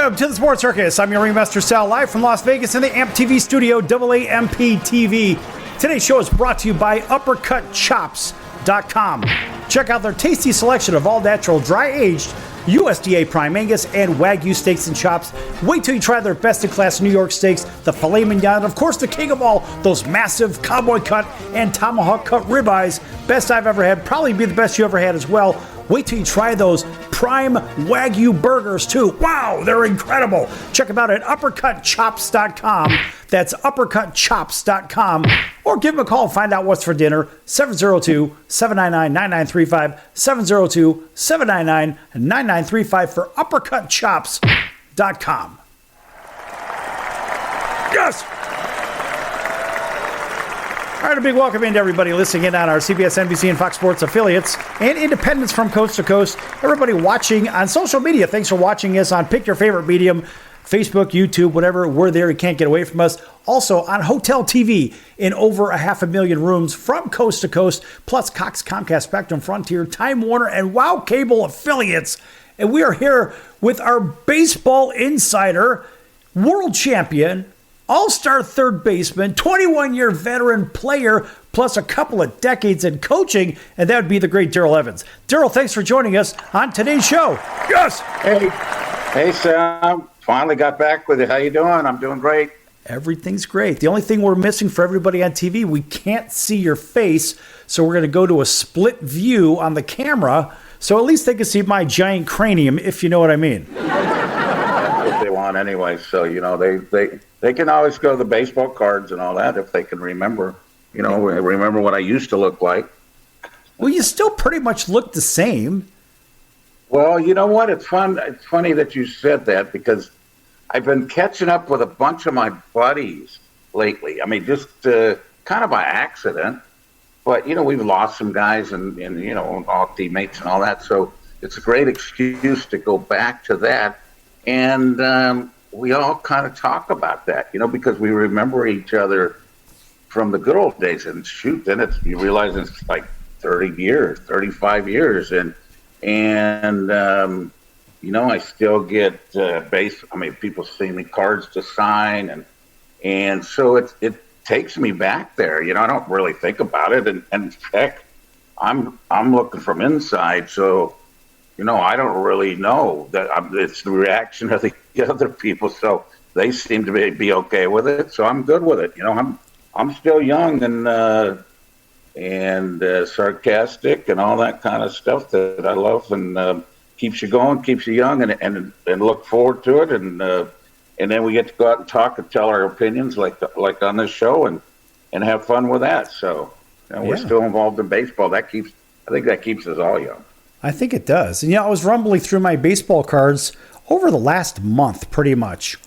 Welcome to the Sports Circus. I'm your Ringmaster Sal, live from Las Vegas in the AMP TV studio, AAMP TV. Today's show is brought to you by UppercutChops.com. Check out their tasty selection of all-natural, dry-aged USDA Prime Angus and Wagyu steaks and chops. Wait till you try their best-in-class New York steaks, the filet mignon, and of course the king of all, those massive cowboy cut and tomahawk cut ribeyes. Best I've ever had, probably be the best you ever had as well. Wait till you try those Prime Wagyu burgers, too. Wow, they're incredible. Check them out at UppercutChops.com. That's UppercutChops.com. Or give them a call and find out what's for dinner. 702-799-9935. 702-799-9935 for UppercutChops.com. Yes! All right, a big welcome into everybody listening in on our CBS, NBC, and Fox Sports affiliates and independents from coast to coast. Everybody watching on social media, thanks for watching us on Pick Your Favorite Medium, Facebook, YouTube, whatever. We're there. You can't get away from us. Also on Hotel TV in over 500,000 rooms from coast to coast, plus Cox, Comcast, Spectrum, Frontier, Time Warner, and Wow Cable affiliates. And we are here with our baseball insider, world champion, all-star third baseman, 21-year veteran player, plus a couple of decades in coaching, and that would be the great Darrell Evans. Darrell, thanks for joining us on today's show. Yes! Hey, Sam. Finally got back with you. How you doing? I'm doing great. Everything's great. The only thing we're missing for everybody on TV, we can't see your face, so we're going to go to a split view on the camera, so at least they can see my giant cranium, if you know what I mean. That's what they want anyway, so, they can always go to the baseball cards and all that if they can remember, remember what I used to look like. Well, you still pretty much look the same. Well, you know what? It's funny that you said that because I've been catching up with a bunch of my buddies lately. I mean, just kind of by accident. But, we've lost some guys and all teammates and all that. So it's a great excuse to go back to that. And we all kind of talk about that, because we remember each other from the good old days. And shoot, then you realize it's like 30 years, 35 years. And I still get people send me cards to sign. And so it takes me back there. I don't really think about it. And heck, I'm looking from inside. So, I don't really know that it's the reaction of the other people. So they seem to be okay with it. So I'm good with it. I'm still young and sarcastic and all that kind of stuff that I love and keeps you going, keeps you young and look forward to it. And then we get to go out and talk and tell our opinions like on this show and have fun with that. So we're still involved in baseball. I think that keeps us all young. I think it does. And, I was rumbling through my baseball cards over the last month, pretty much.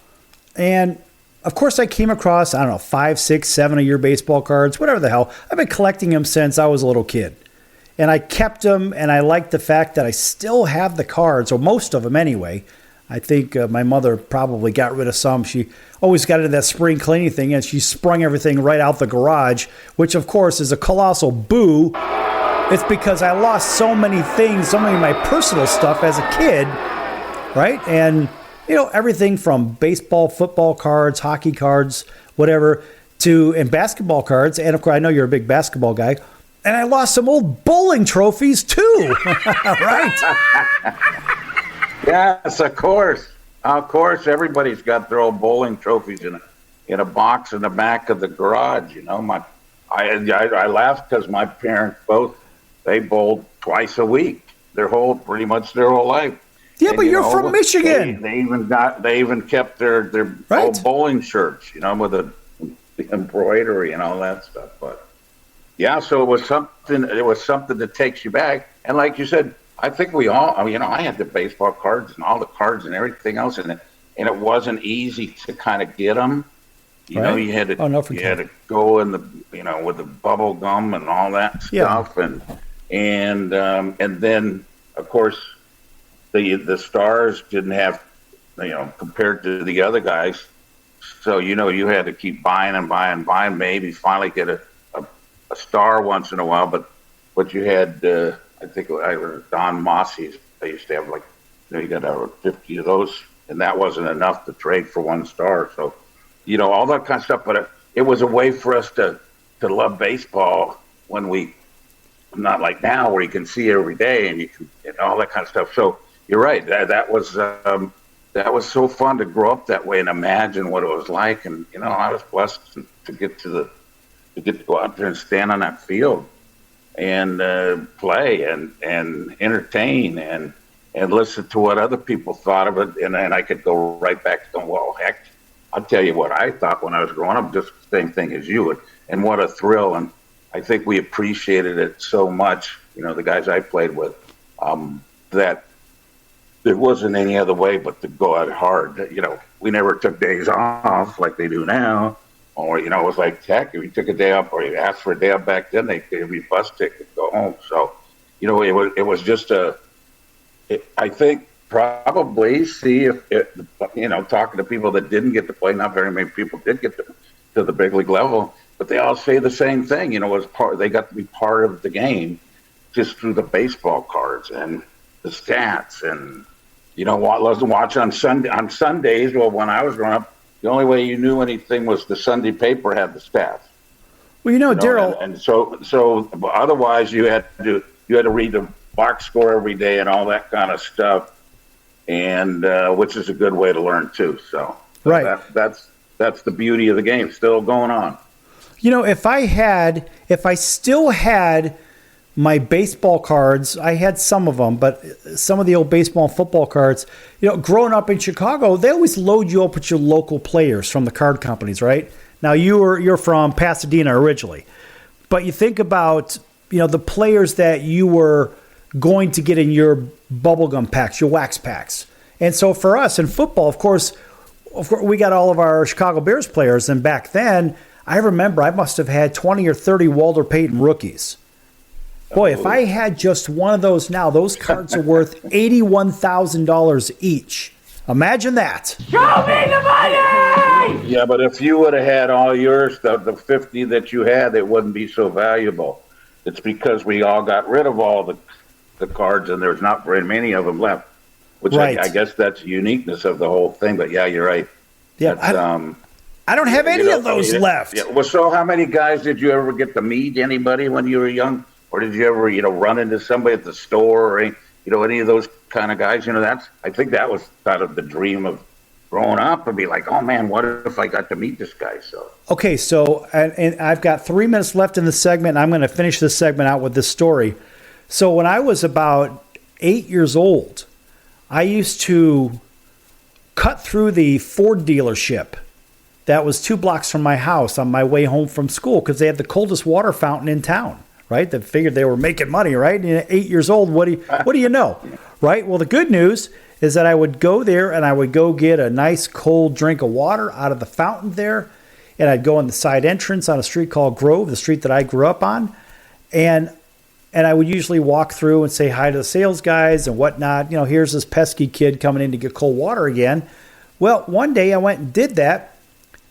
And, of course, I came across, 5, 6, 7 of your baseball cards, whatever the hell. I've been collecting them since I was a little kid. And I kept them, and I like the fact that I still have the cards, or most of them anyway. I think my mother probably got rid of some. She always got into that spring cleaning thing, and she sprung everything right out the garage, which, of course, is a colossal boo. It's because I lost so many things, so many of my personal stuff as a kid, right? And, everything from baseball, football cards, hockey cards, whatever, and basketball cards. And, of course, I know you're a big basketball guy. And I lost some old bowling trophies, too, right? Yes, of course. Of course, everybody's got their old bowling trophies in a box in the back of the garage. I laughed because my parents they bowled twice a week, pretty much their whole life. Yeah, but you're from Michigan. They even kept their old bowling shirts, with the embroidery and all that stuff. But yeah, so it was something that takes you back. And like you said, I think we all, I had the baseball cards and all the cards and everything else, and it wasn't easy to kind of get them. You had to go in the with the bubble gum and all that stuff, and then of course the stars didn't have compared to the other guys, so you had to keep buying and buying, maybe finally get a star once in a while, but you had I think I was Don Mossie's. They used to have you got 50 of those and that wasn't enough to trade for one star. So, all that kind of stuff. But it was a way for us to love baseball when not like now where you can see it every day and you can all that kind of stuff. So you're right. That was so fun to grow up that way and imagine what it was like. And I was blessed to get to go out there and stand on that field and play and entertain and listen to what other people thought of it. And then I could go right back to going, well, heck, I'll tell you what I thought when I was growing up, just the same thing as you. And what a thrill. And I think we appreciated it so much, the guys I played with, that there wasn't any other way but to go out hard. We never took days off like they do now. Or, it was like, heck, if you took a day off or you asked for a day off back then, they gave you a bus ticket to go home. So, it was just I think probably see if talking to people that didn't get to play, not very many people did get to the big league level, but they all say the same thing. They got to be part of the game just through the baseball cards and the stats and watch on Sundays. Well, when I was growing up, the only way you knew anything was the Sunday paper had the stats. Well, Darrell, and so otherwise you had to read the box score every day and all that kind of stuff, and which is a good way to learn too. So right, that's the beauty of the game still going on. If I still had my baseball cards, I had some of them, but some of the old baseball and football cards, growing up in Chicago, they always load you up with your local players from the card companies, right? Now you're from Pasadena originally, but you think about, the players that you were going to get in your bubblegum packs, your wax packs. And so for us in football, of course, we got all of our Chicago Bears players. And back then, I remember I must have had 20 or 30 Walter Payton rookies. Boy, if I had just one of those now, those cards are worth $81,000 each. Imagine that. Show me the money! Yeah, but if you would have had all yours, the 50 that you had, it wouldn't be so valuable. It's because we all got rid of all the cards, and there's not very many of them left. Which right. I guess that's the uniqueness of the whole thing. But yeah, you're right. Yeah, I don't have any of those left. Yeah. Well, so how many guys did you ever get to meet? Anybody when you were young, or did you ever run into somebody at the store, or any of those kind of guys? I think that was kind of the dream of growing up, and be like, oh man, what if I got to meet this guy? So okay, so and I've got 3 minutes left in the segment. And I'm going to finish this segment out with this story. So when I was about 8 years old, I used to cut through the Ford dealership that was 2 blocks from my house on my way home from school because they had the coldest water fountain in town, right? They figured they were making money, right? And 8 years old, what do you know, right? Well, the good news is that I would go there and I would go get a nice cold drink of water out of the fountain there, and I'd go in the side entrance on a street called Grove, the street that I grew up on, and I would usually walk through and say hi to the sales guys and whatnot. Here's this pesky kid coming in to get cold water again. Well, one day I went and did that.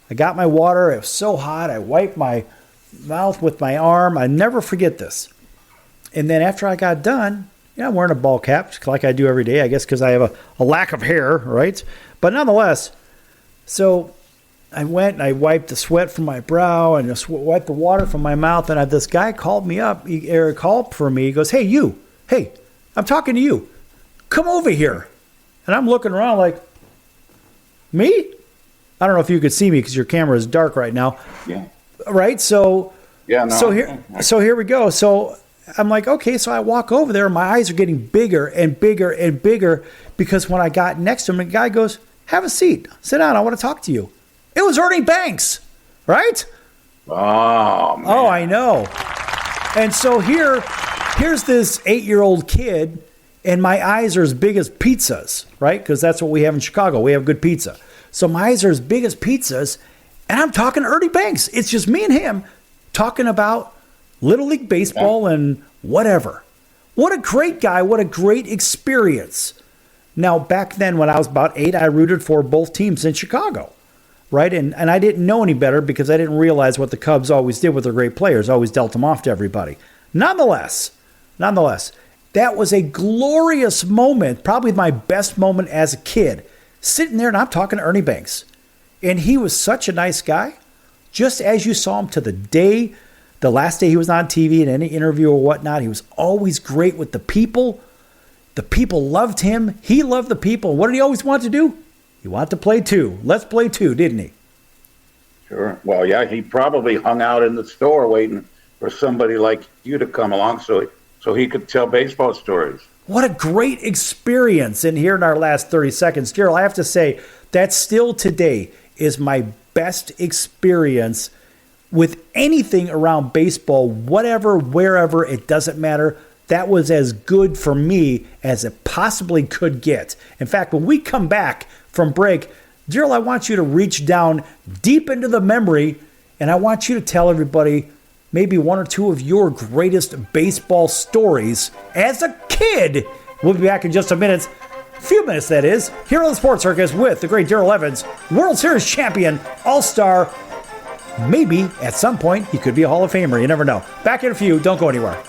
I got my water. It was so hot. I wiped my mouth with my arm. I never forget this. And then after I got done, I'm wearing a ball cap like I do every day, I guess because I have a lack of hair, right? But nonetheless, so I went and I wiped the sweat from my brow and just wiped the water from my mouth. And this guy called me up. He called for me. He goes, hey, you. Hey, I'm talking to you. Come over here. And I'm looking around like, me? I don't know if you could see me because your camera is dark right now. Yeah. Right? So, yeah, no. So here we go. So I'm like, okay. So I walk over there. My eyes are getting bigger and bigger and bigger because when I got next to him, the guy goes, have a seat. Sit down. I want to talk to you. It was Ernie Banks, right? Oh, man. Oh, I know. And so here's this 8-year-old kid, and my eyes are as big as pizzas, right? Because that's what we have in Chicago. We have good pizza. So my eyes are as big as pizzas, and I'm talking to Ernie Banks. It's just me and him talking about Little League Baseball and whatever. What a great guy. What a great experience. Now, back then when I was about 8, I rooted for both teams in Chicago. Right, and I didn't know any better because I didn't realize what the Cubs always did with their great players, always dealt them off to everybody. Nonetheless, that was a glorious moment, probably my best moment as a kid, sitting there, and I'm talking to Ernie Banks. And he was such a nice guy, just as you saw him to the last day he was on TV in any interview or whatnot. He was always great with the people. The people loved him. He loved the people. What did he always want to do? He wanted to play two. Let's play two, didn't he? Sure. Well, yeah, he probably hung out in the store waiting for somebody like you to come along so he could tell baseball stories. What a great experience. And here in our last 30 seconds, Darrell, I have to say that still today is my best experience with anything around baseball, whatever, wherever, it doesn't matter. That was as good for me as it possibly could get. In fact, when we come back from break, Darrell, I want you to reach down deep into the memory, and I want you to tell everybody maybe one or two of your greatest baseball stories as a kid. We'll be back in just a minute. Few minutes, that is, here on the Sports Circus with the great Darrell Evans, World Series champion, All-Star. Maybe at some point he could be a Hall of Famer. You never know. Back in a few. Don't go anywhere.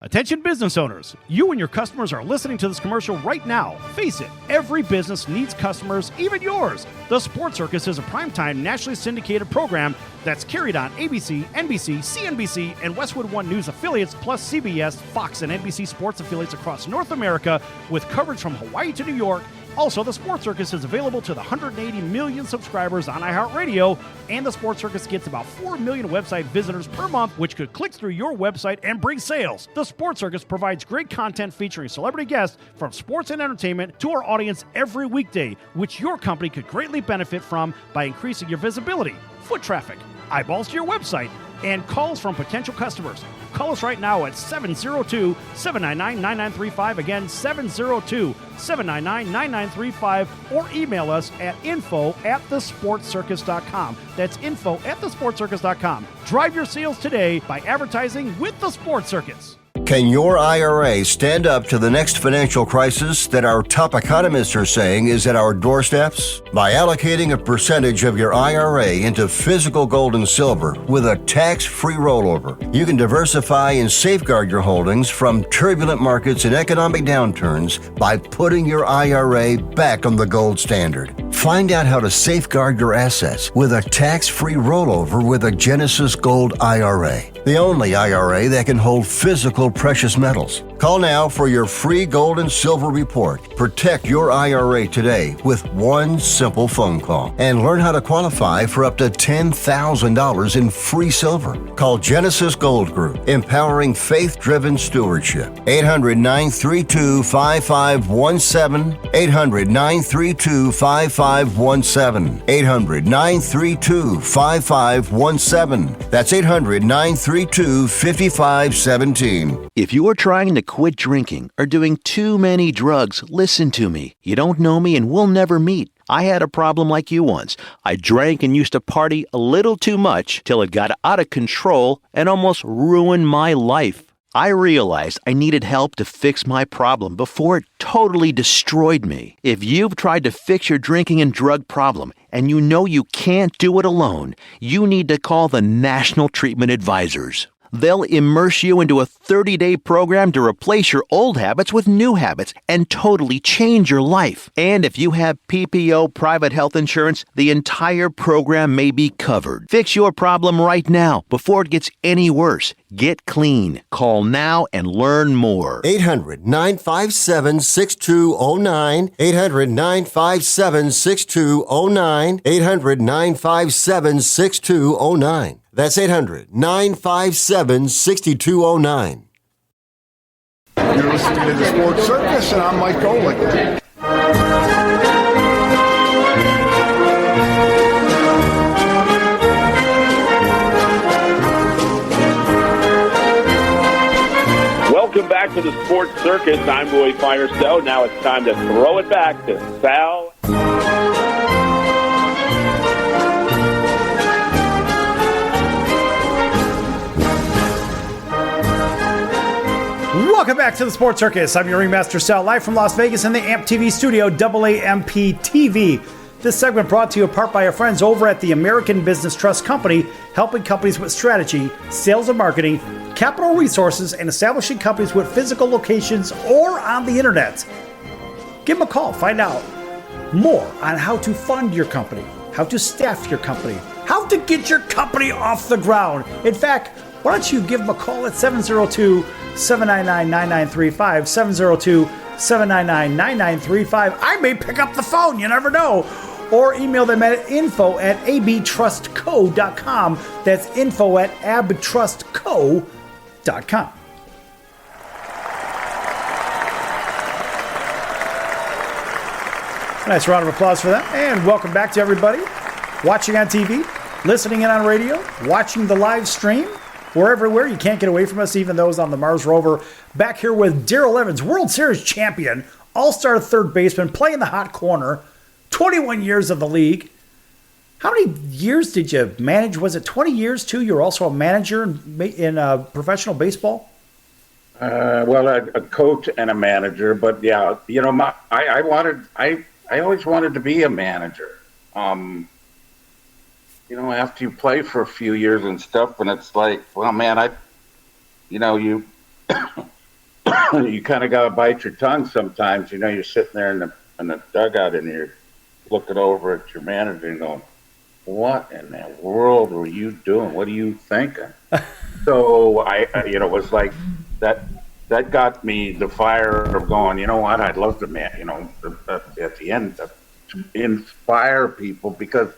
Attention business owners, you and your customers are listening to this commercial right now. Face it, every business needs customers, even yours. The Sports Circus is a primetime nationally syndicated program that's carried on ABC, NBC, CNBC, and Westwood One News affiliates, plus CBS, Fox, and NBC sports affiliates across North America, with coverage from Hawaii to New York. Also, the Sports Circus is available to the 180 million subscribers on iHeartRadio, and the Sports Circus gets about 4 million website visitors per month, which could click through your website and bring sales. The Sports Circus provides great content featuring celebrity guests from sports and entertainment to our audience every weekday, which your company could greatly benefit from by increasing your visibility, foot traffic, eyeballs to your website, and calls from potential customers. Call us right now at 702-799-9935. Again, 702-799-9935. Or email us at info@thesportscircus.com. That's info@thesportscircus.com. Drive your sales today by advertising with the Sports Circus. Can your IRA stand up to the next financial crisis that our top economists are saying is at our doorsteps? By allocating a percentage of your IRA into physical gold and silver with a tax-free rollover, you can diversify and safeguard your holdings from turbulent markets and economic downturns by putting your IRA back on the gold standard. Find out how to safeguard your assets with a tax-free rollover with a Genesis Gold IRA, the only IRA that can hold physical precious metals. Call now for your free gold and silver report. Protect your IRA today with one simple phone call and learn how to qualify for up to $10,000 in free silver. Call Genesis Gold Group, empowering faith-driven stewardship. 800-932-5517. 800-932-5517. 800-932-5517. That's 800-932-5517. If you are trying to quit drinking or doing too many drugs, listen to me. You don't know me and we'll never meet. I had a problem like you once. I drank and used to party a little too much till it got out of control and almost ruined my life. I realized I needed help to fix my problem before it totally destroyed me. If you've tried to fix your drinking and drug problem and you know you can't do it alone, you need to call the National Treatment Advisors. They'll immerse you into a 30-day program to replace your old habits with new habits and totally change your life. And if you have PPO private health insurance, the entire program may be covered. Fix your problem right now before it gets any worse. Get clean. Call now and learn more. 800-957-6209. 800-957-6209. 800-957-6209. That's 800-957-6209. You're listening to the Sports Circus, and I'm Mike Golick. Welcome back to the Sports Circus. I'm Roy Firestone. Now it's time to throw it back to Sal. Welcome back to the Sports Circus. I'm your Ringmaster Sal, live from Las Vegas in the AMP TV studio, AAMP TV. This segment brought to you in part by our friends over at the American Business Trust Company, helping companies with strategy, sales and marketing, capital resources, and establishing companies with physical locations or on the internet. Give them a call. Find out more on how to fund your company, how to staff your company, how to get your company off the ground. In fact, why don't you give them a call at 702-799-9935, 702-799-9935. I may pick up the phone, you never know. Or email them at info@abtrustco.com. That's info@abtrustco.com. Nice round of applause for that. And welcome back to everybody watching on TV, listening in on radio, watching the live stream. We're everywhere. You can't get away from us, even those on the Mars rover. Back here with Darrell Evans, World Series champion, all-star third baseman, playing the hot corner, 21 years of the league. How many years did you manage? Was it 20 years, too? You're also a manager in professional baseball? Well, a coach and a manager. But, yeah, you know, I always wanted to be a manager. You know, after you play for a few years and stuff, and it's like, well, man, you you kind of got to bite your tongue sometimes. You know, you're sitting there in the dugout and you're looking over at your manager and going, what in the world were you doing? What are you thinking? So I it was like that got me the fire of going, you know what, I'd love to, at the end, to inspire people, because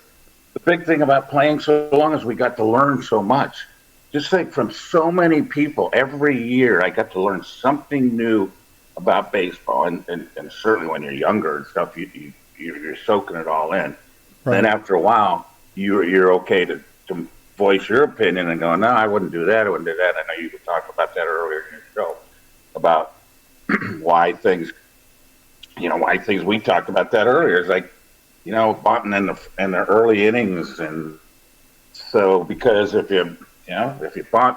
the big thing about playing so long is we got to learn so much. Just think, from so many people every year, I got to learn something new about baseball, and certainly when you're younger and stuff, you're soaking it all in. Right. Then after a while, you're okay to voice your opinion and go, no, I wouldn't do that. I wouldn't do that. I know you talked about that earlier in your show about why things we talked about that earlier. It's like, you know, bunting in the early innings, and so because if you bunt,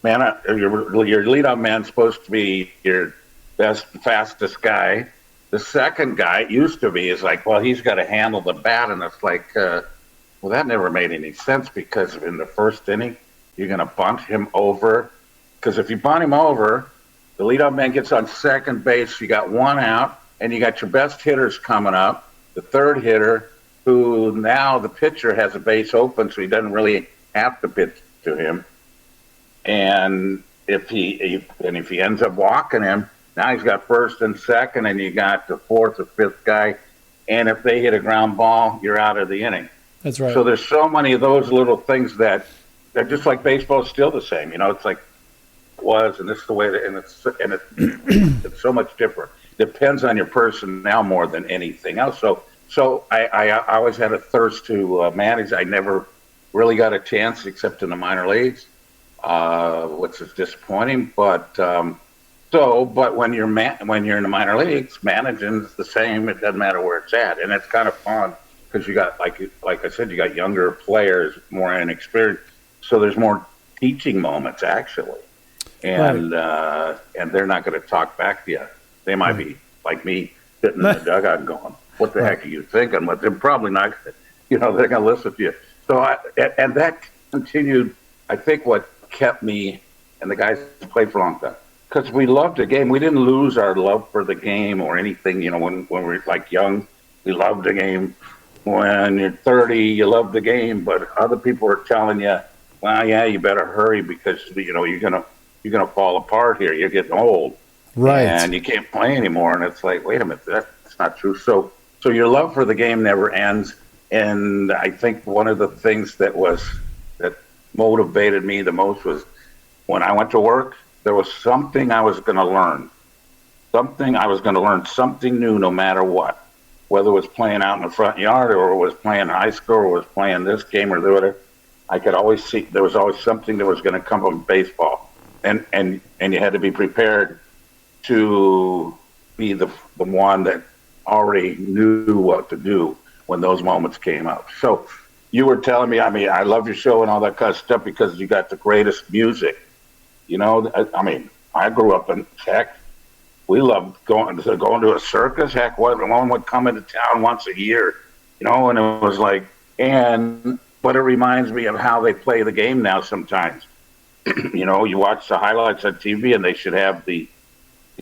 man, your leadoff man's supposed to be your best, fastest guy. The second guy used to be is like, well, he's got to handle the bat, and it's like, well, that never made any sense, because in the first inning you're going to bunt him over, because if you bunt him over, the leadoff man gets on second base. You got one out, and you got your best hitters coming up. The third hitter, who now the pitcher has a base open, so he doesn't really have to pitch to him. And if he ends up walking him, now he's got first and second, and you got the fourth or fifth guy. And if they hit a ground ball, you're out of the inning. That's right. So there's so many of those little things that they're just like baseball is still the same. You know, it's like it was, and this is the way it's so much different. Depends on your personnel more than anything else. So I always had a thirst to manage. I never really got a chance except in the minor leagues, which is disappointing. But when you're in the minor leagues, managing is the same. It doesn't matter where it's at, and it's kind of fun because you got, like I said, you got younger players, more inexperienced. So there's more teaching moments actually, and they're not going to talk back to you. They might be like me, sitting in the dugout going, what the heck are you thinking? But they're probably not, they're going to listen to you. So and that continued, I think, what kept me and the guys who played for a long time. Because we loved the game. We didn't lose our love for the game or anything. You know, when we were like young, we loved the game. When you're 30, you love the game, but other people are telling you, well, yeah, you better hurry because, you're gonna fall apart here. You're getting old. Right. And you can't play anymore. And it's like, wait a minute, that's not true. So your love for the game never ends. And I think one of the things that motivated me the most was when I went to work, there was something I was going to learn. Something new no matter what. Whether it was playing out in the front yard or it was playing high school or it was playing this game or whatever, I could always see there was always something that was going to come from baseball. And you had to be prepared to be the one that already knew what to do when those moments came up. So you were telling me, I love your show and all that kind of stuff because you got the greatest music. I grew up in, heck, we loved going to a circus. Heck, one would come into town once a year And it was like, but it reminds me of how they play the game now sometimes. You watch the highlights on TV and they should have the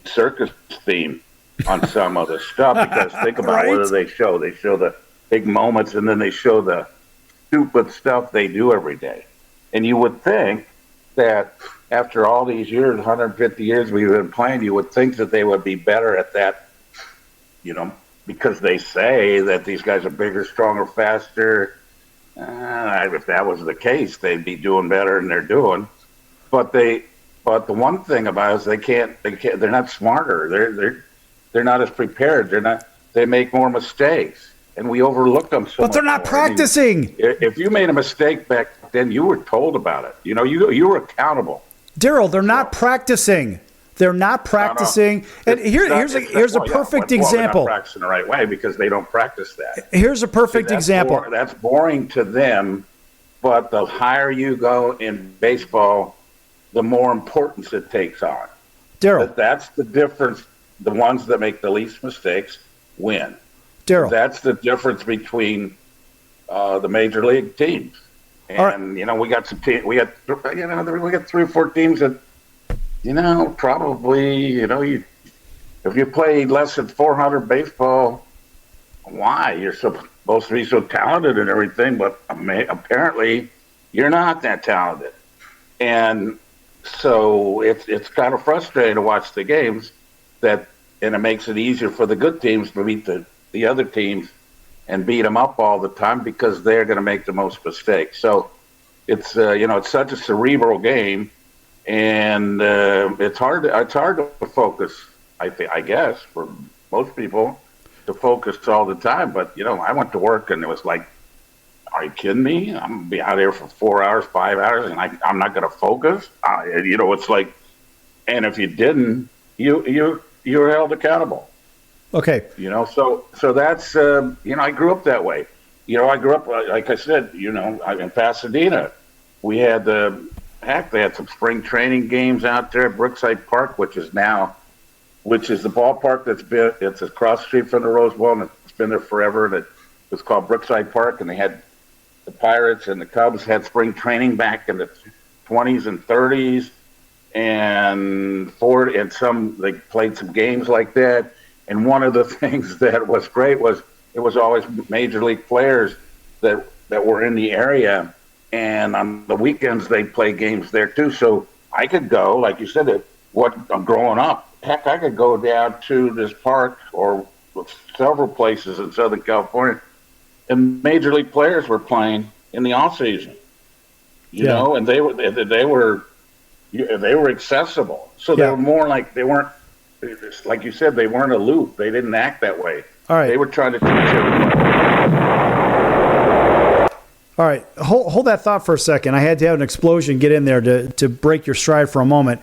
circus theme on some of the stuff, because think about Right? what do they show? They show the big moments, and then they show the stupid stuff they do every day. And you would think that after all these years, 150 years we've been playing, you would think that they would be better at that, because they say that these guys are bigger, stronger, faster. If that was the case, they'd be doing better than they're doing. But the one thing about it is they're not smarter. They're not as prepared. They make more mistakes, and we overlook them so much. But they're not practicing. If you made a mistake back then, you were told about it. You were accountable. Darrell, they're not practicing. They're not practicing. No. And here's a perfect example. They're not practicing the right way because they don't practice that. Here's a perfect example. That's boring to them, but the higher you go in baseball, the more importance it takes on. Darrell. That's the difference. The ones that make the least mistakes win. Darrell. That's the difference between the major league teams. And we got some we got 3 or 4 teams that probably if you play less than 400 baseball, why? You're supposed to be so talented and everything, but apparently you're not that talented. And so it's kind of frustrating to watch the games and it makes it easier for the good teams to beat the other teams and beat them up all the time because they're going to make the most mistakes. So it's it's such a cerebral game, and it's hard to focus. I guess for most people to focus all the time. But I went to work and it was like, are you kidding me? I'm gonna be out here for 4 hours, 5 hours, and I'm not going to focus. It's like, and if you didn't, you're held accountable. Okay. So that's I grew up that way. I grew up like I said. In Pasadena, we had they had some spring training games out there at Brookside Park, which is the ballpark it's across the street from the Rose Bowl, and it's been there forever. And it was called Brookside Park, and they had the Pirates and the Cubs had spring training back in the 20s and 30s, and they played some games like that. And one of the things that was great was it was always major league players that were in the area, and on the weekends they'd play games there too. So I could go, like you said, growing up, heck, I could go down to this park or several places in Southern California, and major league players were playing in the off season. And they were accessible. So they were more like they weren't. Like you said, they weren't aloof. They didn't act that way. All right. They were trying to teach everybody. All right. Hold that thought for a second. I had to have an explosion get in there to break your stride for a moment.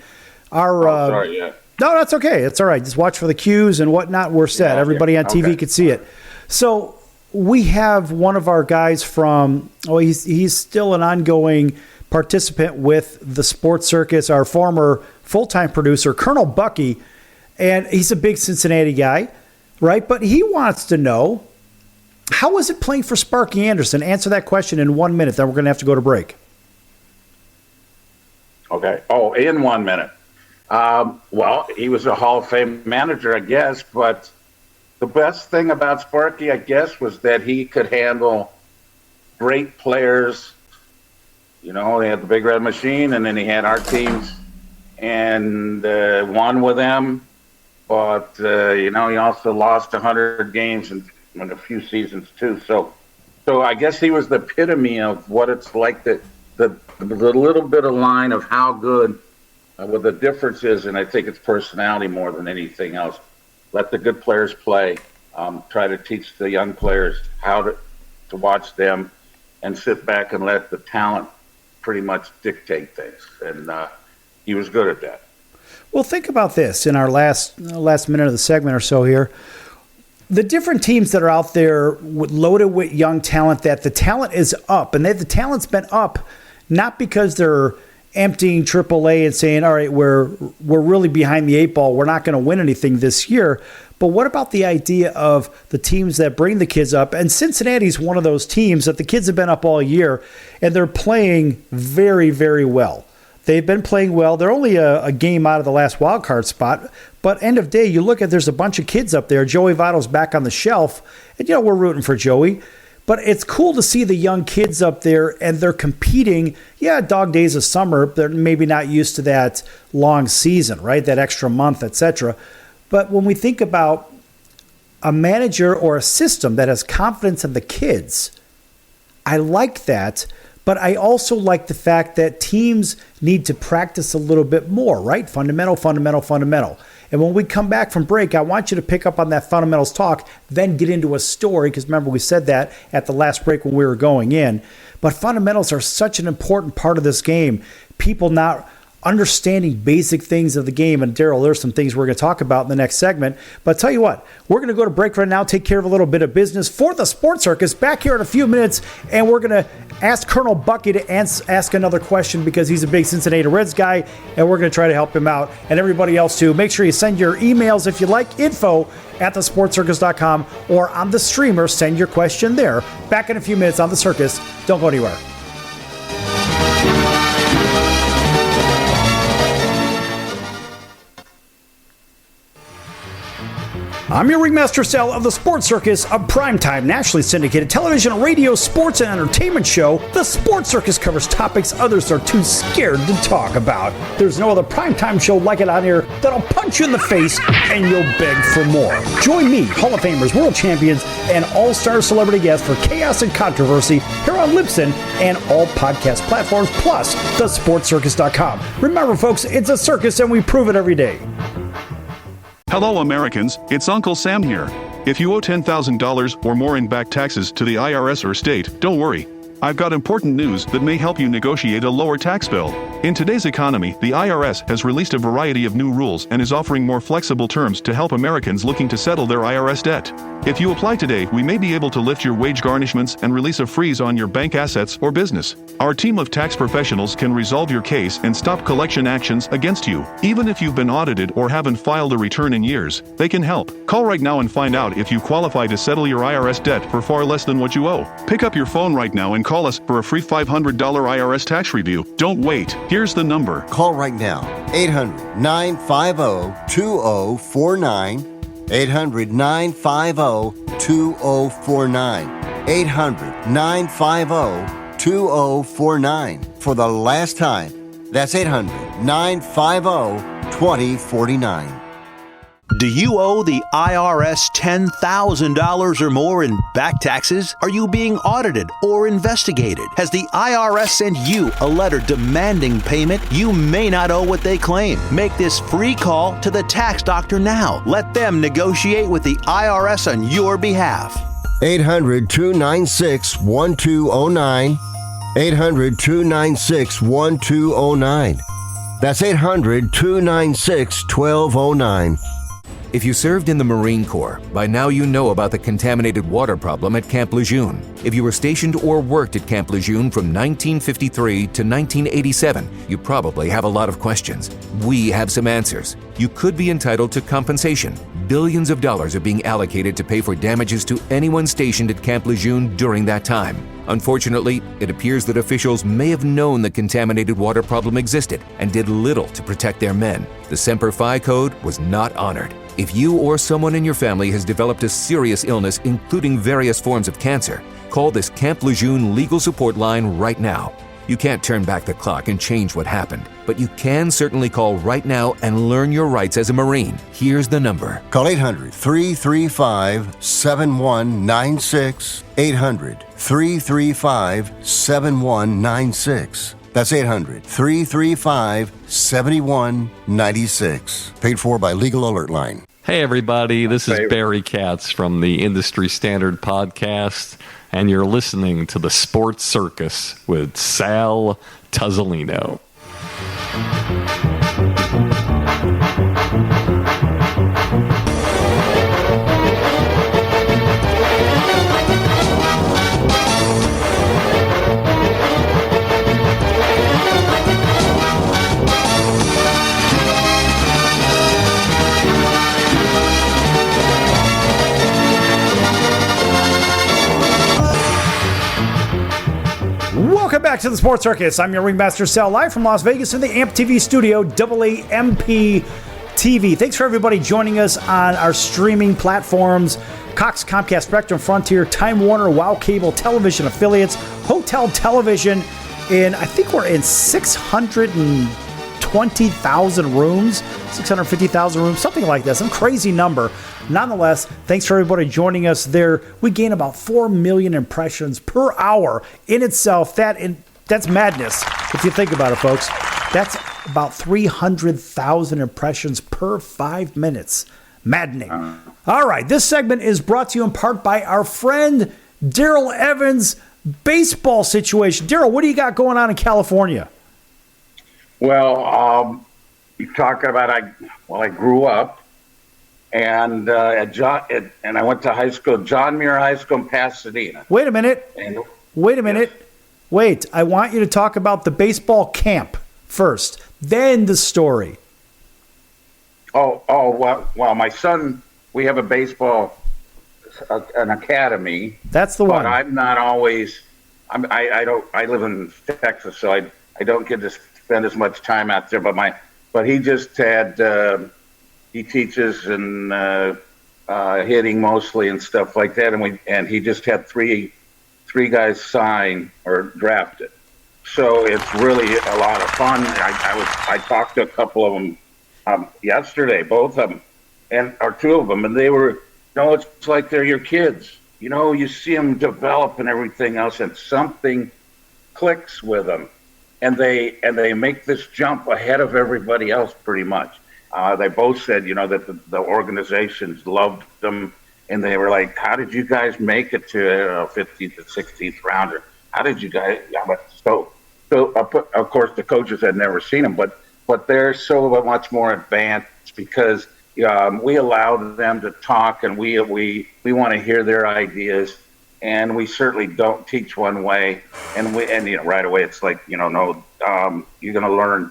Sorry, yeah. No, that's okay. It's all right. Just watch for the cues and whatnot. We're set. Everybody on TV could see it. So we have one of our guys he's still an ongoing participant with the Sports Circus, our former full-time producer, Colonel Bucky, and he's a big Cincinnati guy, right? But he wants to know, how was it playing for Sparky Anderson? Answer that question in 1 minute, then we're going to have to go to break. Okay. Oh, in 1 minute. Well, he was a Hall of Fame manager, I guess, but the best thing about Sparky, I guess, was that he could handle great players. They had the Big Red Machine, and then he had our teams, and won with them. But, he also lost 100 games in a few seasons, too. So I guess he was the epitome of what it's like, the little bit of line of how good, what the difference is, and I think it's personality more than anything else. Let the good players play. Try to teach the young players how to watch them, and sit back and let the talent pretty much dictate things. And he was good at that. Well, think about this in our last minute of the segment or so here. The different teams that are out there loaded with young talent, that the talent is up, and the talent's been up not because they're emptying AAA and saying, all right, we're really behind the eight ball. We're not going to win anything this year. But what about the idea of the teams that bring the kids up? And Cincinnati's one of those teams that the kids have been up all year, and they're playing very, very well. They've been playing well. They're only a game out of the last wild card spot. But end of day, you look at, there's a bunch of kids up there. Joey Votto's back on the shelf. And, we're rooting for Joey. But it's cool to see the young kids up there, and they're competing. Yeah, dog days of summer. They're maybe not used to that long season, right? That extra month, etc. But when we think about a manager or a system that has confidence in the kids, I like that. But I also like the fact that teams need to practice a little bit more, right? Fundamental. And when we come back from break, I want you to pick up on that fundamentals talk, then get into a story, because remember, we said that at the last break when we were going in. But fundamentals are such an important part of this game. People not understanding basic things of the game. And Darrell, there's some things we're going to talk about in the next segment. But I'll tell you what, we're going to go to break right now, take care of a little bit of business for the Sports Circus back here in a few minutes. And we're going to ask Colonel Bucky to ask another question, because he's a big Cincinnati Reds guy, and we're going to try to help him out, and everybody else too. Make sure you send your emails if you like, info@thesportscircus.com, or on the streamer, send your question there. Back in a few minutes on The Circus. Don't go anywhere. I'm your Ringmaster Sal of the Sports Circus, a primetime, nationally syndicated television, radio, sports, and entertainment show. The Sports Circus covers topics others are too scared to talk about. There's no other primetime show like it on here that'll punch you in the face and you'll beg for more. Join me, Hall of Famers, world champions, and all-star celebrity guests for chaos and controversy here on Libsyn and all podcast platforms, plus thesportscircus.com. Remember, folks, it's a circus and we prove it every day. Hello, Americans. It's Uncle Sam here. If you owe $10,000 or more in back taxes to the IRS or state, don't worry. I've got important news that may help you negotiate a lower tax bill. In today's economy, the IRS has released a variety of new rules and is offering more flexible terms to help Americans looking to settle their IRS debt. If you apply today, we may be able to lift your wage garnishments and release a freeze on your bank assets or business. Our team of tax professionals can resolve your case and stop collection actions against you. Even if you've been audited or haven't filed a return in years, they can help. Call right now and find out if you qualify to settle your IRS debt for far less than what you owe. Pick up your phone right now and call us for a free $500 IRS tax review. Don't wait. Here's the number. Call right now. 800-950-2049. 800-950-2049. 800-950-2049. For the last time, that's 800-950-2049. Do you owe the IRS $10,000 or more in back taxes? Are you being audited or investigated? Has the IRS sent you a letter demanding payment? You may not owe what they claim. Make this free call to the tax doctor now. Let them negotiate with the IRS on your behalf. 800-296-1209. 800-296-1209. That's 800-296-1209. If you served in the Marine Corps, by now you know about the contaminated water problem at Camp Lejeune. If you were stationed or worked at Camp Lejeune from 1953 to 1987, you probably have a lot of questions. We have some answers. You could be entitled to compensation. Billions of dollars are being allocated to pay for damages to anyone stationed at Camp Lejeune during that time. Unfortunately, it appears that officials may have known the contaminated water problem existed and did little to protect their men. The Semper Fi Code was not honored. If you or someone in your family has developed a serious illness, including various forms of cancer, call this Camp Lejeune legal support line right now. You can't turn back the clock and change what happened, but you can certainly call right now and learn your rights as a Marine. Here's the number. Call 800-335-7196. 800-335-7196. That's 800-335-7196. Paid for by Legal Alert Line. Hey, everybody. This is Barry Katz from the Industry Standard Podcast, and you're listening to the Sports Circus with Sal Tuzzolino. back to the Sports Circus. I'm your Ringmaster Sal, live from Las Vegas in the AMP TV studio, AAMP TV. Thanks for everybody joining us on our streaming platforms, Cox, Comcast, Spectrum, Frontier, Time Warner, WOW Cable Television affiliates, Hotel Television, and I think we're in 620,000 rooms, 650,000 rooms, something like that, some crazy number. Nonetheless, thanks for everybody joining us there. We gain about 4 million impressions per hour in itself. That's madness if you think about it, folks. That's about 300,000 impressions per 5 minutes. Maddening. All right, this segment is brought to you in part by our friend Darrell Evans' baseball situation. Darrell, what do you got going on in California? Well, you're talking about I grew up. And and I went to high school, John Muir High School in Pasadena. Wait a minute. Wait, I want you to talk about the baseball camp first, then the story. Well, my son, we have a baseball, an academy. That's the one. But I'm not always, I live in Texas, so I don't get to spend as much time out there. But he just had, he teaches and hitting mostly and stuff like that, and he just had three guys sign or drafted. So it's really a lot of fun. I talked to a couple of them yesterday, both of them, or two of them, and they were, it's like they're your kids. You see them develop and everything else, and something clicks with them, and they make this jump ahead of everybody else pretty much. They both said, that the organizations loved them, and they were like, "How did you guys make it to 15th to 16th rounder? How did you guys?" Yeah, but so of course the coaches had never seen them, but they're so much more advanced because we allow them to talk, and we want to hear their ideas, and we certainly don't teach one way, and right away it's like you're going to learn.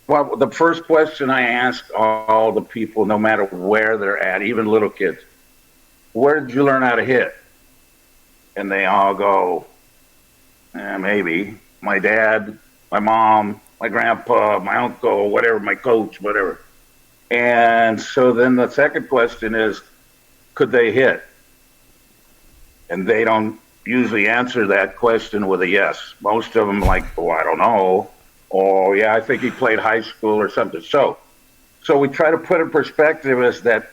Well, the first question I ask all the people, no matter where they're at, even little kids, where did you learn how to hit? And they all go, maybe my dad, my mom, my grandpa, my uncle, whatever, my coach, whatever. And so then the second question is, could they hit? And they don't usually answer that question with a yes. Most of them like, I don't know. Oh, yeah, I think he played high school or something. So we try to put in perspective is that,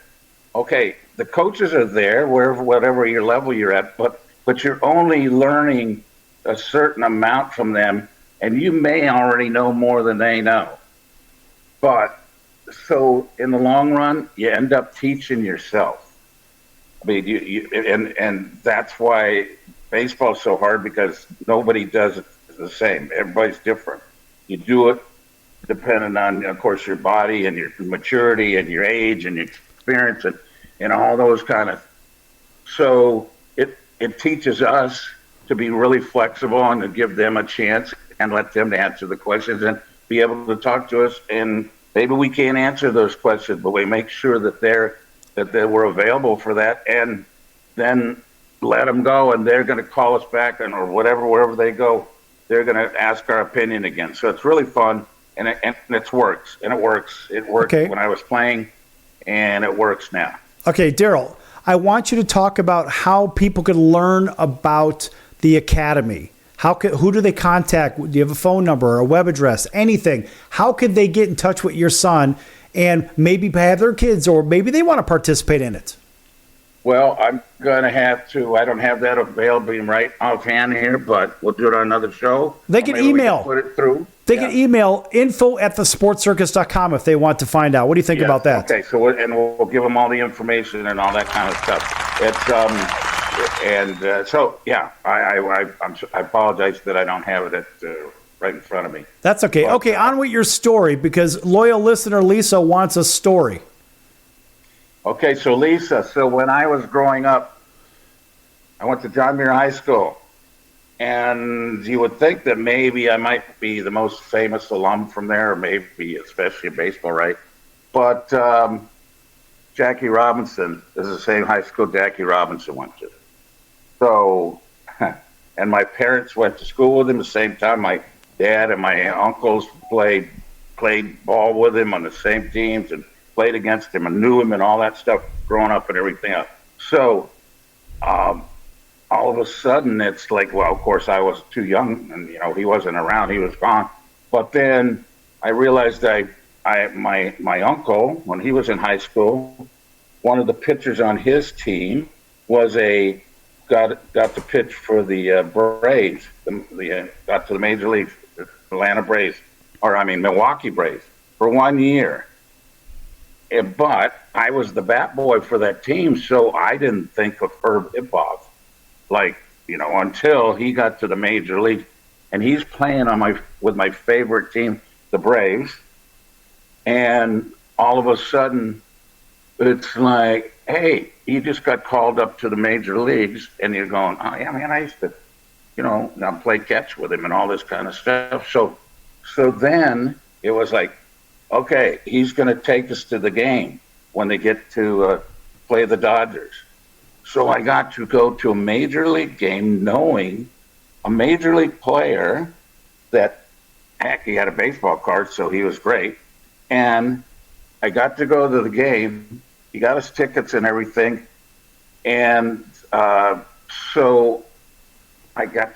okay, the coaches are there, whatever your level you're at, but you're only learning a certain amount from them, and you may already know more than they know. But so in the long run, you end up teaching yourself. I mean, and that's why baseball's so hard, because nobody does it the same. Everybody's different. You do it depending on, of course, your body and your maturity and your age and your experience and all those kind of. So it teaches us to be really flexible and to give them a chance and let them answer the questions and be able to talk to us. And maybe we can't answer those questions, but we make sure that they were available for that, and then let them go, and they're going to call us back or wherever they go. They're going to ask our opinion again. So it's really fun, and it works. And it works. It worked when I was playing, and it works now. Okay, Darrell, I want you to talk about how people could learn about the academy. Who do they contact? Do you have a phone number or a web address? Anything? How could they get in touch with your son and maybe have their kids, or maybe they want to participate in it? Well, I'm going to have to. I don't have that available right offhand here, but we'll do it on another show. They can email. Put it through. They can email info@thesportscircus.com if they want to find out. What do you think about that? Okay, so we'll give them all the information and all that kind of stuff. I apologize that I don't have it right in front of me. That's okay. Okay, on with your story, because loyal listener Lisa wants a story. Okay, so Lisa, when I was growing up, I went to John Muir High School, and you would think that maybe I might be the most famous alum from there, or maybe especially in baseball, right? But Jackie Robinson is the same high school Jackie Robinson went to. So, and my parents went to school with him at the same time. My dad and my uncles played ball with him on the same teams and played against him and knew him and all that stuff growing up and everything else. So all of a sudden it's like, well, of course I was too young and, he wasn't around, he was gone. But then I realized my uncle, when he was in high school, one of the pitchers on his team was got to pitch for the Braves, got to the major leagues, Milwaukee Braves for 1 year. But I was the bat boy for that team, so I didn't think of Herb Ipoff, until he got to the major league, and he's playing with my favorite team, the Braves, and all of a sudden, it's like, hey, he just got called up to the major leagues, and you're going, oh yeah, man, I used to, now play catch with him and all this kind of stuff. So then it was like, okay, he's going to take us to the game when they get to play the Dodgers. So I got to go to a major league game knowing a major league player that, heck, he had a baseball card, so he was great. And I got to go to the game. He got us tickets and everything. And so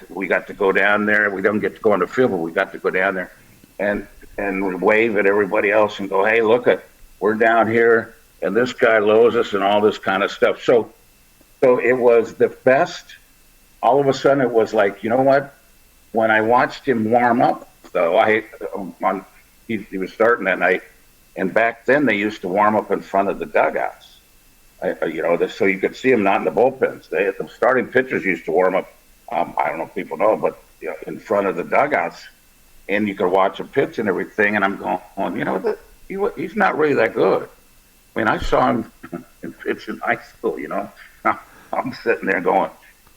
we got to go down there. We don't get to go on the field, but we got to go down there and wave at everybody else and go, hey, look, we're down here, and this guy lows us and all this kind of stuff. So it was the best. All of a sudden, it was like, you know what? When I watched him warm up, though, he was starting that night, and back then they used to warm up in front of the dugouts. So you could see him not in the bullpens. The starting pitchers used to warm up. I don't know if people know, but in front of the dugouts, and you could watch him pitch and everything. And I'm going, he's not really that good. I mean, I saw him pitch in high school. I'm sitting there going,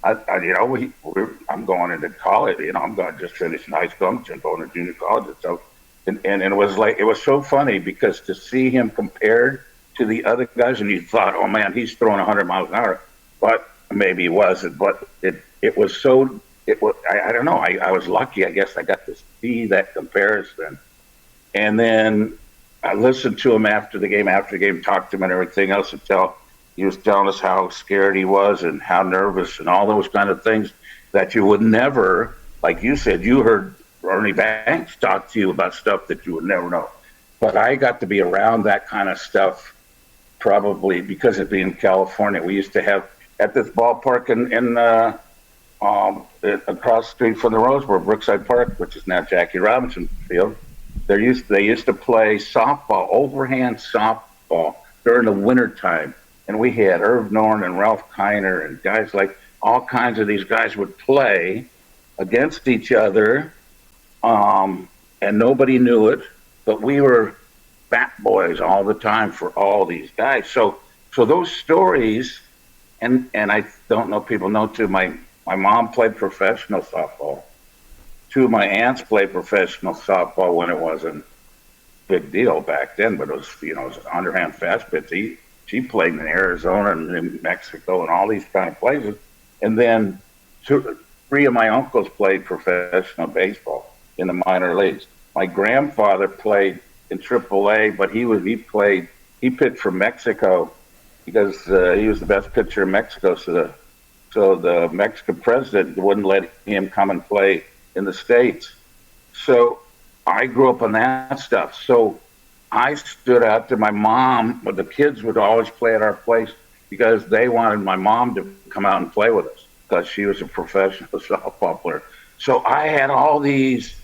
I'm going into college. I'm going to just finish in high school. I'm just going to junior college. So, and it was so funny because to see him compared to the other guys, and you thought, oh man, he's throwing 100 miles an hour, but maybe he wasn't. But it was so. I don't know. I was lucky. I guess I got to see that comparison, and then I listened to him after the game, talked to him and everything else, he was telling us how scared he was and how nervous and all those kind of things that you would never, like you said, you heard Ernie Banks talk to you about stuff that you would never know. But I got to be around that kind of stuff probably because of being in California. We used to have at this ballpark across the street from the Roseboro, Brookside Park, which is now Jackie Robinson Field. They used to play softball, overhand softball during the winter time. And we had Irv Norn and Ralph Kiner and guys like all kinds of these guys would play against each other, and nobody knew it, but we were bat boys all the time for all these guys. So those stories, and I don't know if people know too, my mom played professional softball. Two of my aunts played professional softball when it wasn't a big deal back then, but it was, it was underhand fast pitch. She played in Arizona and New Mexico and all these kind of places. And then three of my uncles played professional baseball in the minor leagues. My grandfather played in AAA, but he pitched for Mexico because he was the best pitcher in Mexico. So the Mexican president wouldn't let him come and play in the States. So I grew up on that stuff. So I stood out to my mom, but the kids would always play at our place because they wanted my mom to come out and play with us because she was a professional softball player. So I had all these,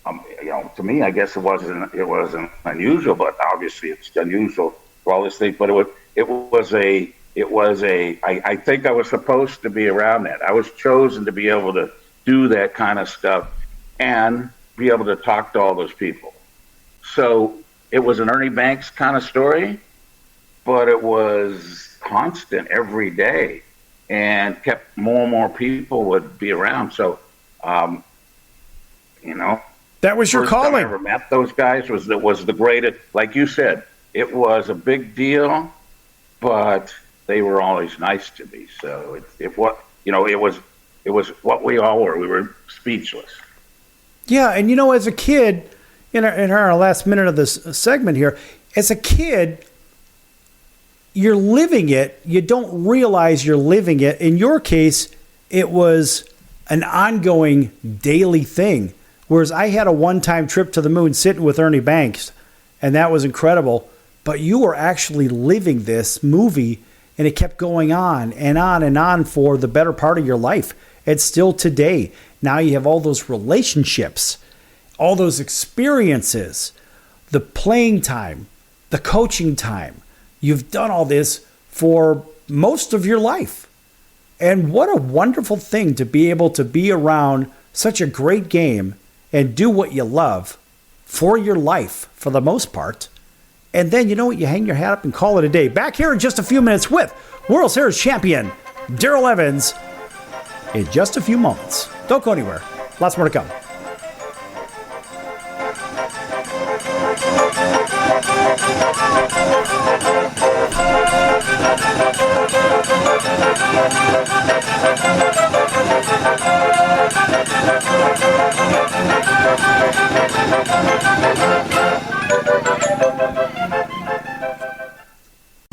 to me, I guess it wasn't unusual, but obviously it's unusual for all this thing. But I think I was supposed to be around that. I was chosen to be able to do that kind of stuff and be able to talk to all those people. So it was an Ernie Banks kind of story, but it was constant every day and kept more and more people would be around. So, that was your first calling. time I ever met those guys was the greatest. Like you said, it was a big deal, but they were always nice to me. So it was it was what we all were. We were speechless. Yeah, and as a kid, in our last minute of this segment here, as a kid, you're living it. You don't realize you're living it. In your case, it was an ongoing daily thing. Whereas I had a one-time trip to the moon sitting with Ernie Banks, and that was incredible. But you were actually living this movie, and it kept going on and on and on for the better part of your life. And still today, now you have all those relationships, all those experiences, the playing time, the coaching time. You've done all this for most of your life. And what a wonderful thing to be able to be around such a great game and do what you love for your life, for the most part. And then, you hang your hat up and call it a day. Back here in just a few minutes with World Series champion Darrell Evans in just a few moments. Don't go anywhere. Lots more to come.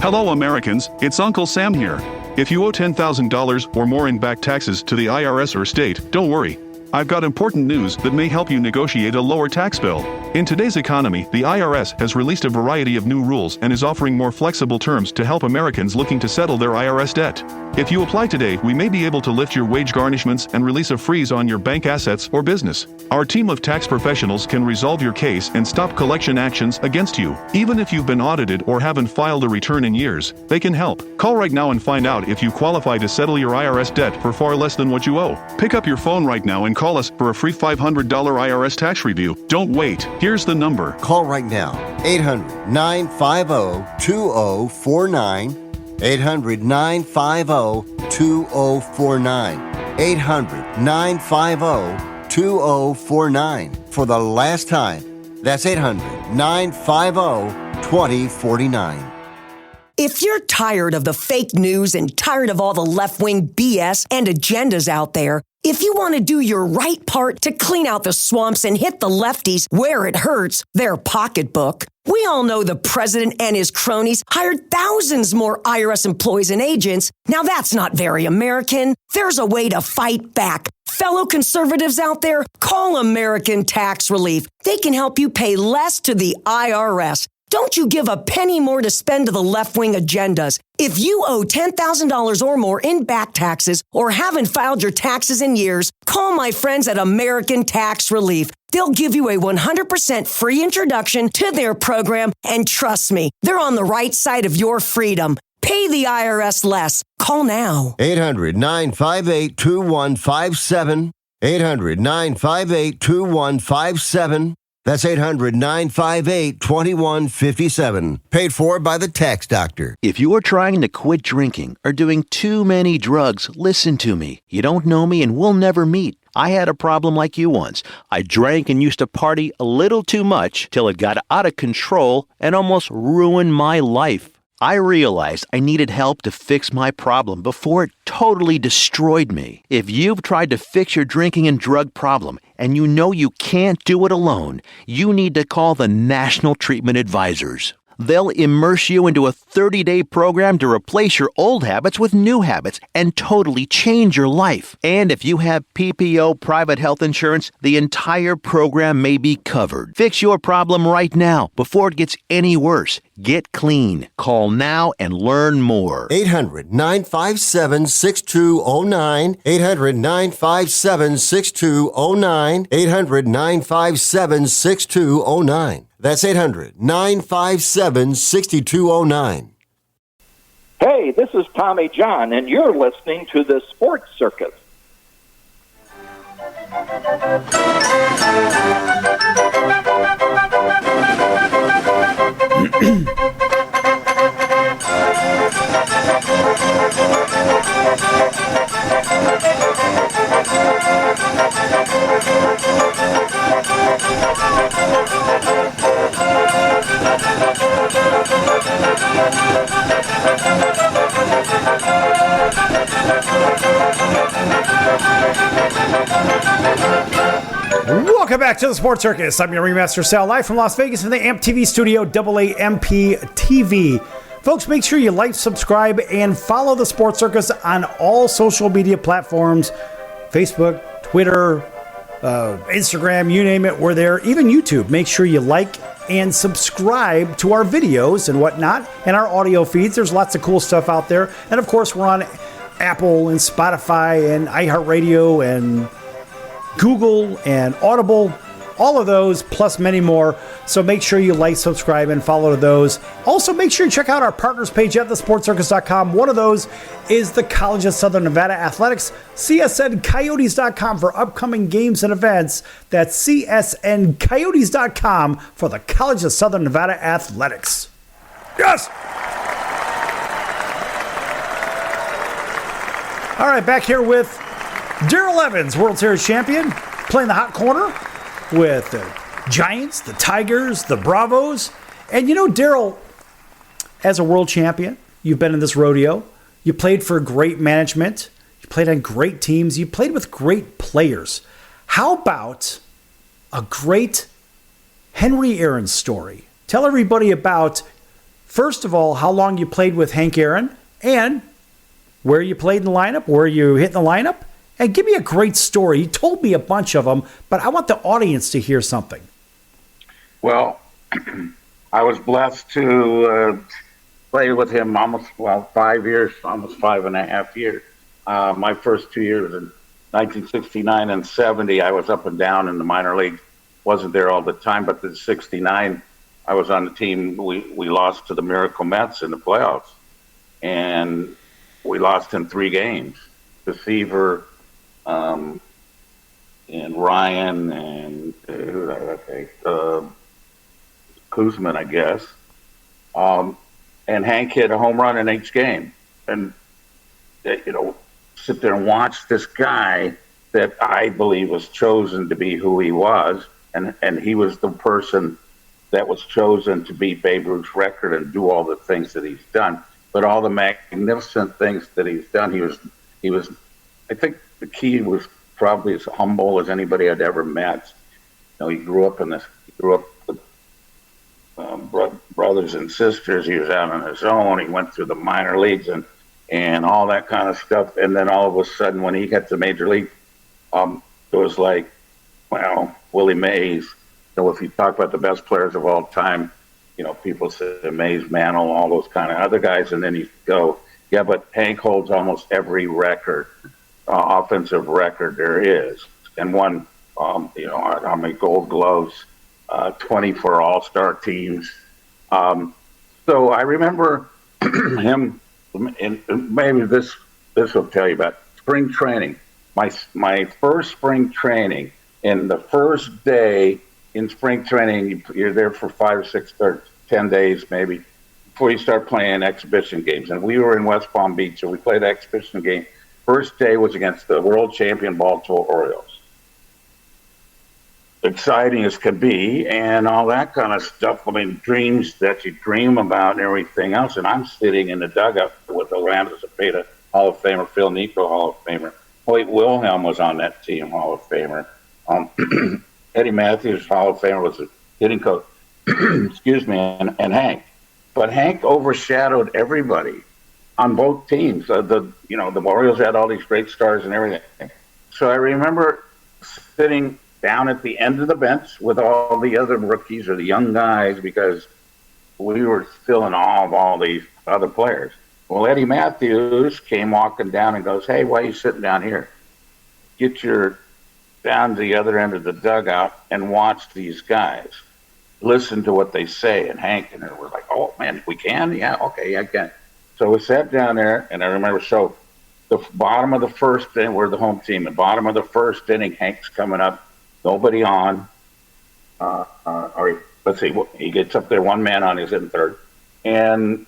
Hello, Americans. It's Uncle Sam here. If you owe $10,000 or more in back taxes to the IRS or state, don't worry. I've got important news that may help you negotiate a lower tax bill. In today's economy, the IRS has released a variety of new rules and is offering more flexible terms to help Americans looking to settle their IRS debt. If you apply today, we may be able to lift your wage garnishments and release a freeze on your bank assets or business. Our team of tax professionals can resolve your case and stop collection actions against you. Even if you've been audited or haven't filed a return in years, they can help. Call right now and find out if you qualify to settle your IRS debt for far less than what you owe. Pick up your phone right now and call us for a free $500 IRS tax review. Don't wait. Here's the number. Call right now. 800-950-2049. 800-950-2049. 800-950-2049. For the last time, that's 800-950-2049. If you're tired of the fake news and tired of all the left-wing BS and agendas out there, if you want to do your right part to clean out the swamps and hit the lefties where it hurts, their pocketbook, we all know the president and his cronies hired thousands more IRS employees and agents. Now that's not very American. There's a way to fight back. Fellow conservatives out there, call American Tax Relief. They can help you pay less to the IRS. Don't you give a penny more to spend to the left-wing agendas. If you owe $10,000 or more in back taxes or haven't filed your taxes in years, call my friends at American Tax Relief. They'll give you a 100% free introduction to their program, and trust me, they're on the right side of your freedom. Pay the IRS less. Call now. 800-958-2157. 800-958-2157. That's 800-958-2157. Paid for by the Tax Doctor. If you are trying to quit drinking or doing too many drugs, listen to me. You don't know me and we'll never meet. I had a problem like you once. I drank and used to party a little too much till it got out of control and almost ruined my life. I realized I needed help to fix my problem before it totally destroyed me. If you've tried to fix your drinking and drug problem and you know you can't do it alone, you need to call the National Treatment Advisors. They'll immerse you into a 30-day program to replace your old habits with new habits and totally change your life. And if you have PPO private health insurance, the entire program may be covered. Fix your problem right now before it gets any worse. Get clean. Call now and learn more. 800-957-6209. 800-957-6209. 800-957-6209. That's 800-957-6209. Hey, this is Tommy John, and you're listening to the Sports Circus. Welcome back to the Sports Circus. I'm your Ringmaster Sal, live from Las Vegas in the AMP TV studio, AAMP TV. Folks, make sure you like, subscribe, and follow the Sports Circus on all social media platforms. Facebook, Twitter, Instagram, you name it, we're there. Even YouTube. Make sure you like and subscribe to our videos and whatnot and our audio feeds. There's lots of cool stuff out there. And, of course, we're on Apple and Spotify and iHeartRadio and Google and Audible, all of those, plus many more. So make sure you like, subscribe, and follow those. Also, make sure you check out our partners page at thesportscircus.com. One of those is the College of Southern Nevada Athletics, csncoyotes.com for upcoming games and events. That's csncoyotes.com for the College of Southern Nevada Athletics. Yes! All right, back here with Darrell Evans, World Series champion, playing the hot corner with the Giants, the Tigers, the Bravos. And you know, Darrell, as a world champion, you've been in this rodeo. You played for great management. You played on great teams. You played with great players. How about a great Henry Aaron story? Tell everybody about, first of all, how long you played with Hank Aaron and where you played in the lineup, where you hit in the lineup. And give me a great story. You told me a bunch of them, but I want the audience to hear something. Well, I was blessed to play with him almost 5 years, almost 5.5 years. My first 2 years in 1969 and 70, I was up and down in the minor league. Wasn't there all the time, but in 69, I was on the team. We lost to the Miracle Mets in the playoffs, and we lost in 3 games. The Seaver, and Ryan and who did I take? Kuzman, I guess. And Hank hit a home run in each game. And, sit there and watch this guy that I believe was chosen to be who he was. And he was the person that was chosen to beat Babe Ruth's record and do all the things that he's done. But all the magnificent things that he's done, he was, I think the key was probably as humble as anybody I'd ever met. He grew up with brothers and sisters. He was out on his own. He went through the minor leagues and all that kind of stuff. And then all of a sudden, when he got to Major League, it was like, Willie Mays. So if you talk about the best players of all time, people say Mays, Mantle, all those kind of other guys, and then you go, yeah, but Hank holds almost every record, offensive record there is, and won, how many Gold Gloves, 20 for All-Star teams. So I remember him, and maybe this will tell you about spring training. My first spring training, and the first day in spring training, you're there for 5 or 6 or 10 days maybe before you start playing exhibition games. And we were in West Palm Beach, and we played an exhibition game. First day was against the world champion Baltimore Orioles. Exciting as could be, and all that kind of stuff. I mean, dreams that you dream about and everything else. And I'm sitting in the dugout with Orlando Cepeda, Hall of Famer, Phil Niekro, Hall of Famer. Hoyt Wilhelm was on that team, Hall of Famer. Eddie Matthews, Hall of Famer, was a hitting coach. Excuse me, and Hank. But Hank overshadowed everybody on both teams. The Orioles had all these great stars and everything. So I remember sitting down at the end of the bench with all the other rookies or the young guys because we were still in awe of all these other players. Well, Eddie Matthews came walking down and goes, "Hey, why are you sitting down here? Get your down to the other end of the dugout and watch these guys. Listen to what they say." And Hank and her were like, "Oh, man, we can? Yeah, okay, I can." So we sat down there, and I remember, so the bottom of the first inning, we're the home team, the bottom of the first inning, Hank's coming up, nobody on. Or let's see, he gets up there, one man on, he's in third. And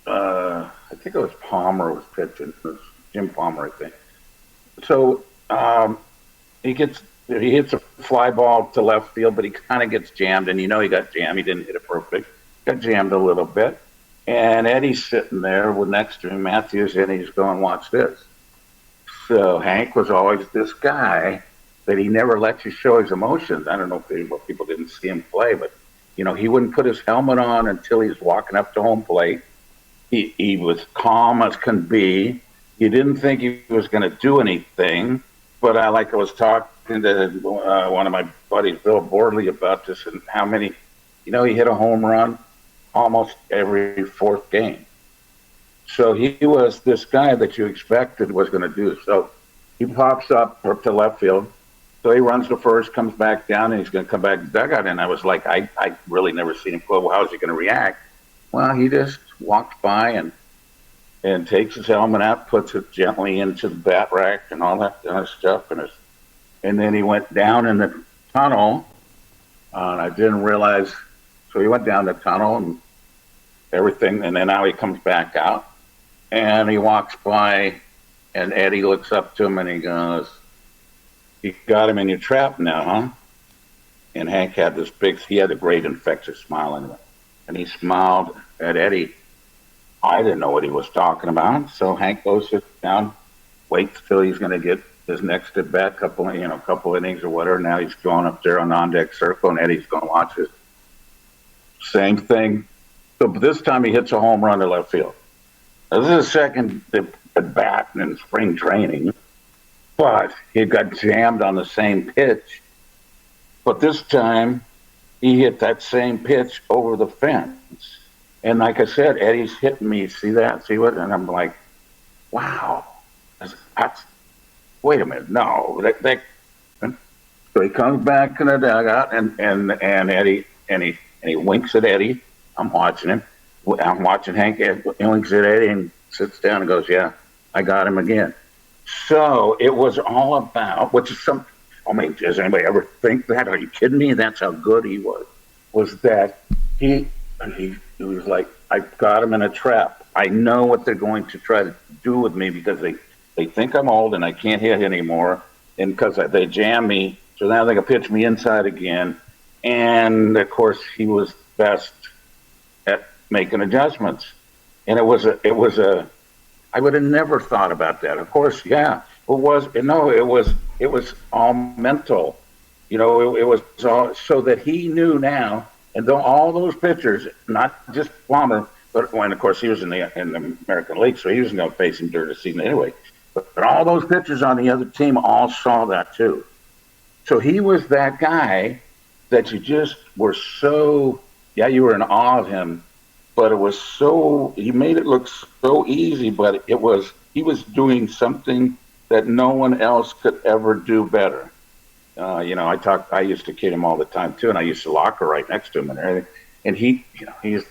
I think it was Palmer was pitching. It was Jim Palmer, I think. So he hits a fly ball to left field, but he kind of gets jammed, and he got jammed. He didn't hit it perfect. Got jammed a little bit. And Eddie's sitting there with next to him, Matthews, and he's going, "Watch this." So Hank was always this guy that he never lets you show his emotions. I don't know if people didn't see him play, but, he wouldn't put his helmet on until he was walking up to home plate. He was calm as can be. You didn't think he was going to do anything, but I was talking to one of my buddies, Bill Bordley, about this and how many, he hit a home run almost every fourth game. So he was this guy that you expected was going to do. So he pops up to left field. So he runs to first, comes back down, and he's going to come back to the dugout. And I was like, I really never seen him play. Well, how's he going to react? Well, he just walked by and takes his helmet out, puts it gently into the bat rack and all that kind of stuff. And then he went down in the tunnel, and I didn't realize. So he went down the tunnel and everything, and then now he comes back out, and he walks by, and Eddie looks up to him, and he goes, "You got him in your trap now, huh?" And Hank had he had a great infectious smile on him. And he smiled at Eddie. I didn't know what he was talking about. So Hank goes down, waits till he's going to get his next at bat, couple innings or whatever. Now he's going up there on on-deck circle, and Eddie's going to watch it. Same thing. So this time he hits a home run to left field. Now, this is his second at bat in spring training, but he got jammed on the same pitch. But this time, he hit that same pitch over the fence. And like I said, Eddie's hitting me. See that? See what? And I'm like, wow. That's wait a minute. No. So he comes back in the dugout, and Eddie, and he winks at Eddie. I'm watching him. I'm watching Hank. He winks at Eddie and sits down and goes, "Yeah, I got him again." So it was all about, which is some, does anybody ever think that? Are you kidding me? That's how good he was. Was that he was like, I got him in a trap. I know what they're going to try to do with me because they think I'm old and I can't hit anymore. And because they jam me, so now they can pitch me inside again. And of course, he was best at making adjustments. And it was I would have never thought about that. Of course, yeah, it was all mental. It was all so that he knew now, and all those pitchers, not just Plummer, but when of course he was in the American League, so he was going to face him during the season anyway. But all those pitchers on the other team all saw that too. So he was that guy that you just were so, you were in awe of him. But it was he made it look so easy, but he was doing something that no one else could ever do better. I used to kid him all the time too, and I used to locker right next to him and everything. And he was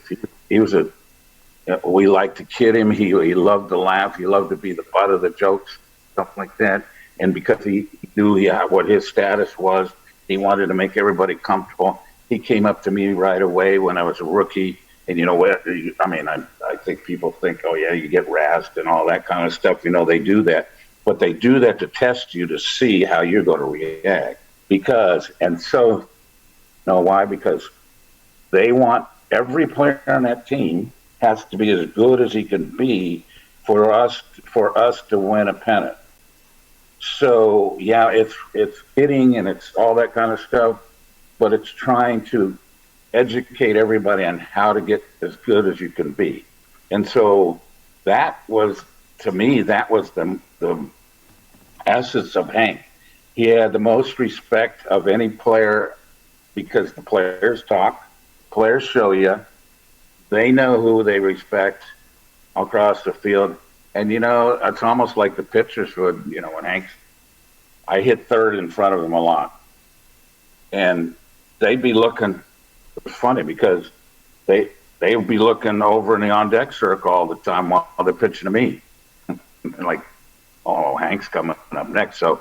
we liked to kid him. He loved to laugh. He loved to be the butt of the jokes, stuff like that. And because he knew what his status was, he wanted to make everybody comfortable. He came up to me right away when I was a rookie. And I think people think, oh yeah, you get razzed and all that kind of stuff. They do that, but they do that to test you to see how you're going to react. Because they want every player on that team has to be as good as he can be for us to win a pennant. So yeah, it's hitting and it's all that kind of stuff, but it's trying to educate everybody on how to get as good as you can be. And so that was, to me, that was the essence of Hank. He had the most respect of any player because the players talk, players show you, they know who they respect across the field. And, it's almost like the pitchers would, when Hank's, I hit third in front of him a lot. And they'd be looking, it was funny because they would be looking over in the on-deck circle all the time while they're pitching to me. And like, oh, Hank's coming up next. So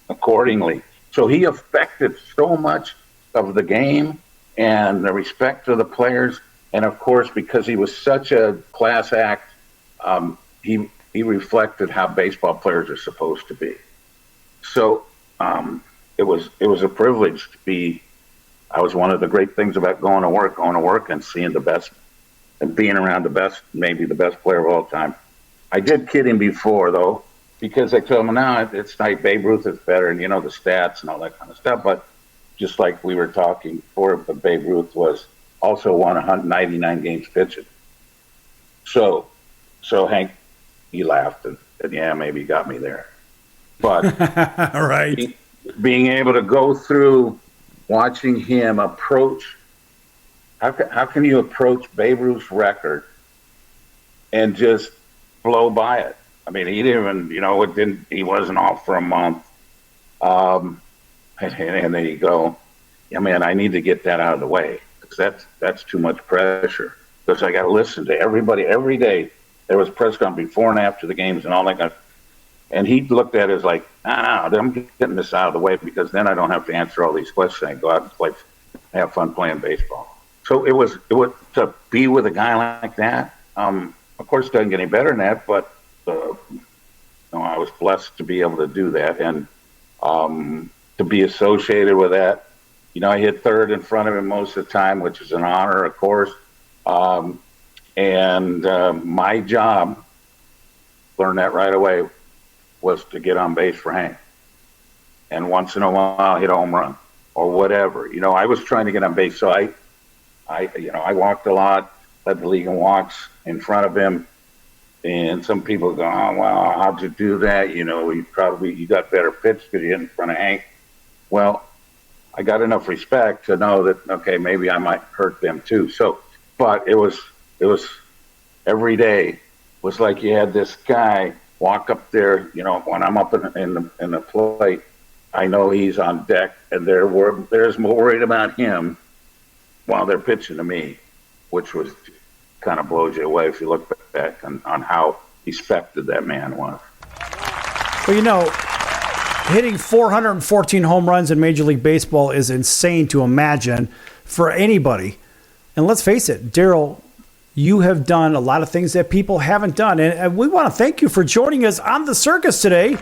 accordingly. So he affected so much of the game and the respect of the players. And, of course, because he was such a class act, he reflected how baseball players are supposed to be. So it was a privilege to be. I was one of the great things about going to work and seeing the best and being around the best, maybe the best player of all time. I did kid him before, though, because I told him, no, it's not, Babe Ruth is better, and the stats and all that kind of stuff. But just like we were talking before, but Babe Ruth was also won 199 games pitching. So Hank, he laughed and said, yeah, maybe he got me there. But right. Being able to go through watching him approach, how can you approach Babe Ruth's record and just blow by it? I mean, he didn't even, he wasn't off for a month. And then you go, yeah, man, I need to get that out of the way, because that's too much pressure. Because I got to listen to everybody every day. There was press conference before and after the games and all that kind of. And he looked at it as like, no, I'm getting this out of the way, because then I don't have to answer all these questions. I go out and play, have fun playing baseball. So it was to be with a guy like that. Of course, it doesn't get any better than that, but I was blessed to be able to do that, and to be associated with that. I hit third in front of him most of the time, which is an honor, of course. And my job, learned that right away, was to get on base for Hank. And once in a while, hit a home run or whatever. I was trying to get on base, so I walked a lot, led the league in walks in front of him. And some people go, oh, well, how'd you do that? You got better pitch because you hit in front of Hank. Well, I got enough respect to know that, okay, maybe I might hurt them too. So, but it was every day was like you had this guy walk up there. When I'm up in the plate, I know he's on deck, and there's more worried about him while they're pitching to me, which was kind of blows you away if you look back on how respected that man was. Well, hitting 414 home runs in Major League Baseball is insane to imagine for anybody. And let's face it, Darrell, you have done a lot of things that people haven't done. And we want to thank you for joining us on the circus today.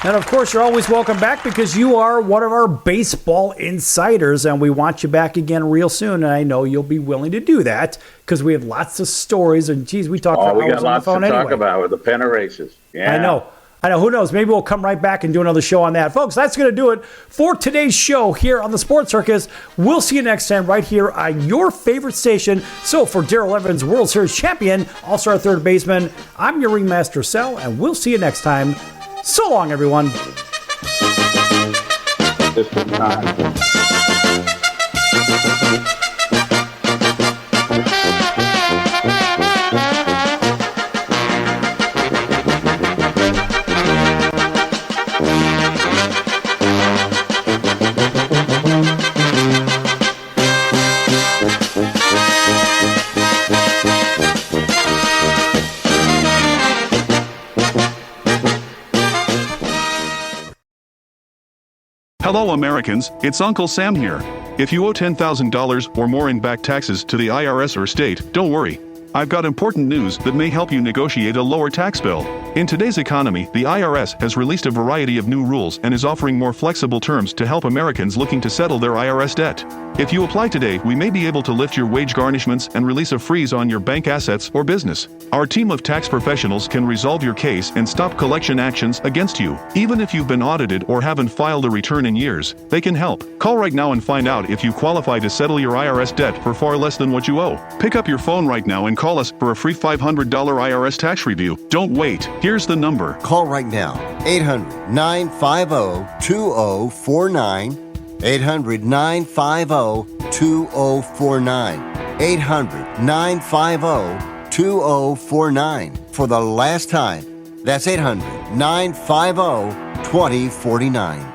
And, of course, you're always welcome back, because you are one of our baseball insiders, and we want you back again real soon. And I know you'll be willing to do that, because we have lots of stories. And, geez, we talk for hours on the phone anyway. We got lots to talk about with the pennant races. Yeah. I know. Who knows? Maybe we'll come right back and do another show on that. Folks, that's going to do it for today's show here on the Sports Circus. We'll see you next time right here on your favorite station. So for Darrell Evans, World Series champion, all-star third baseman, I'm your Ringmaster Sal, and we'll see you next time. So long, everyone. Hello, Americans, it's Uncle Sam here. If you owe $10,000 or more in back taxes to the IRS or state, don't worry. I've got important news that may help you negotiate a lower tax bill. In today's economy, the IRS has released a variety of new rules and is offering more flexible terms to help Americans looking to settle their IRS debt. If you apply today, we may be able to lift your wage garnishments and release a freeze on your bank assets or business. Our team of tax professionals can resolve your case and stop collection actions against you. Even if you've been audited or haven't filed a return in years, they can help. Call right now and find out if you qualify to settle your IRS debt for far less than what you owe. Pick up your phone right now and call us for a free $500 IRS tax review. Don't wait. Here's the number. Call right now. 800-950-2049. 800-950-2049. 800-950-2049. For the last time, that's 800-950-2049.